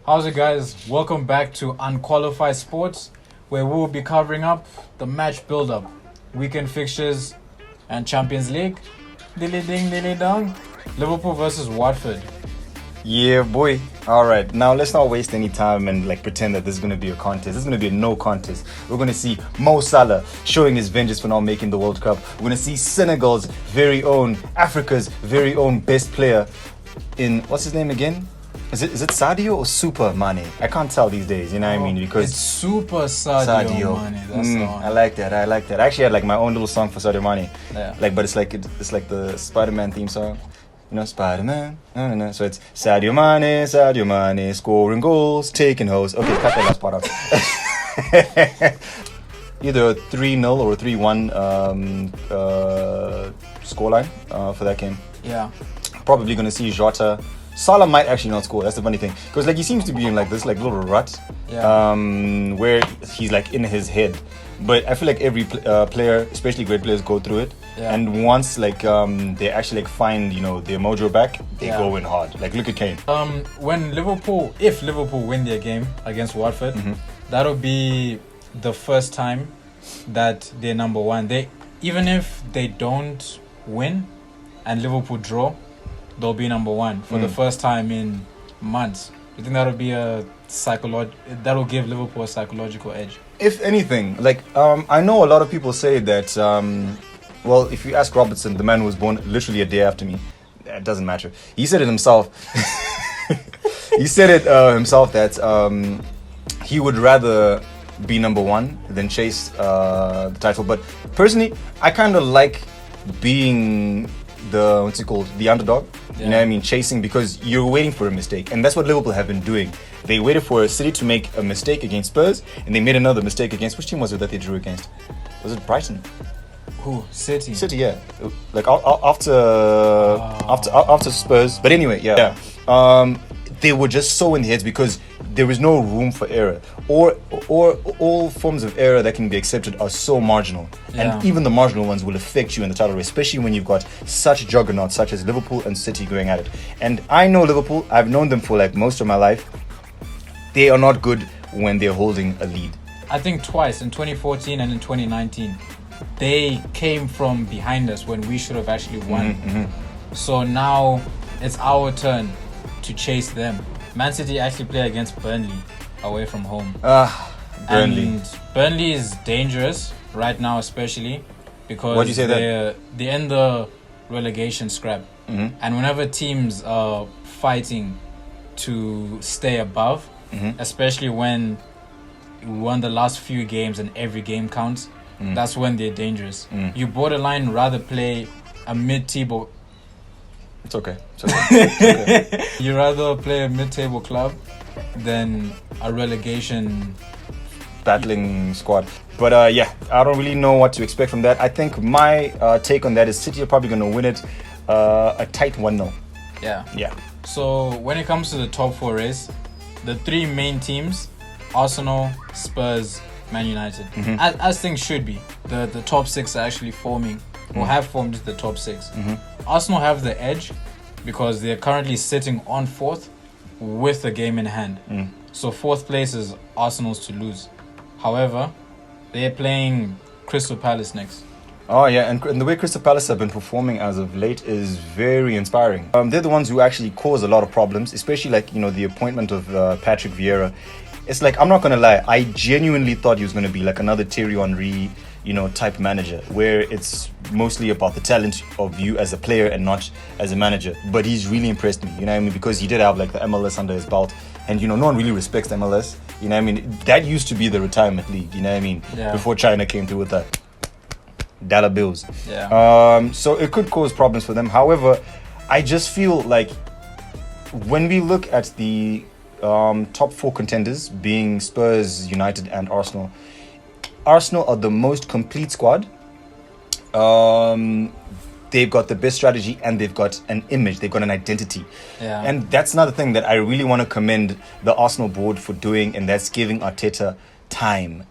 How's it, guys? Welcome back to Unqualified Sports, where we'll be covering up the match build-up, weekend fixtures, and Champions League. Dilly ding, dilly dong. Liverpool versus Watford. Yeah, boy. All right, now let's not waste any time and pretend that this is going to be a contest. This is going to be a no contest. We're going to see Mo Salah showing his vengeance for not making the World Cup. We're going to see Senegal's very own, Africa's very own best player in, what's his name again? Is it Sadio or Super Mane? I can't tell these days, you know what I mean? Because it's Super Sadio Mane. That's the one. I like that. I actually had my own little song for Sadio Mane. Yeah. But it's like the Spider-Man theme song. You know, Spider-Man. No. So it's Sadio Mane, scoring goals, taking hoes. Okay, cut that last part out. Either a 3-0 or a 3-1 scoreline for that game. Yeah. Probably going to see Jota. Salah might actually not score. That's the funny thing, because he seems to be in this little rut, where he's in his head. But I feel like every player, especially great players, go through it. Yeah. And once they actually find their mojo back, they go in hard. Look at Kane. If Liverpool win their game against Watford, that'll be the first time that they're number one. Even if they don't win and Liverpool draw, they'll be number one for the first time in months. You think that'll be that'll give Liverpool a psychological edge? If anything, I know a lot of people say that. Well, if you ask Robertson, the man who was born literally a day after me, it doesn't matter. He said it himself. He said it himself that he would rather be number one than chase the title. But personally, I kind of like being the underdog. You know what I mean? Chasing, because you're waiting for a mistake. And that's what Liverpool have been doing. They waited for City to make a mistake against Spurs, and they made another mistake against, which team was it that they drew against? Was it Brighton? Who? City. City, yeah. After Spurs. But anyway, yeah. They were just so in the heads because there is no room for error, or all forms of error that can be accepted are so marginal, and even the marginal ones will affect you in the title race, especially when you've got such juggernauts such as Liverpool and City going at it. And I know Liverpool. I've known them for most of my life. They are not good when they're holding a lead. I think twice, in 2014 and in 2019, they came from behind us when we should have actually won. So now it's our turn to chase them. Man City actually play against Burnley away from home. Burnley. And Burnley is dangerous right now, especially because Why'd you say they're in the relegation scrap. And whenever teams are fighting to stay above, especially when you won the last few games and every game counts, that's when they're dangerous. You borderline rather play a mid-table. It's okay. You rather play a mid-table club than a relegation battling squad. But I don't really know what to expect from that. I think my take on that is City are probably going to win it a tight 1-0. Yeah. So when it comes to the top four race, the three main teams, Arsenal, Spurs, Man United, as things should be. The top six are actually forming, or have formed the top six. Arsenal have the edge because they're currently sitting on fourth with a game in hand. So fourth place is Arsenal's to lose. However, they're playing Crystal Palace next. Oh yeah, and the way Crystal Palace have been performing as of late is very inspiring. They're the ones who actually cause a lot of problems, especially the appointment of Patrick Vieira. It's I'm not gonna lie, I genuinely thought he was gonna be another Thierry Henry, type manager, where it's mostly about the talent of you as a player and not as a manager. But he's really impressed me, you know what I mean? Because he did have the MLS under his belt, and no one really respects MLS, you know what I mean? That used to be the retirement league, you know what I mean? Yeah. Before China came through with that dollar bills. Yeah. So it could cause problems for them. However, I just feel when we look at the top four contenders, being Spurs, United, and Arsenal are the most complete squad. They've got the best strategy, and they've got an image. They've got an identity. Yeah. And that's another thing that I really want to commend the Arsenal board for doing, and that's giving Arteta time.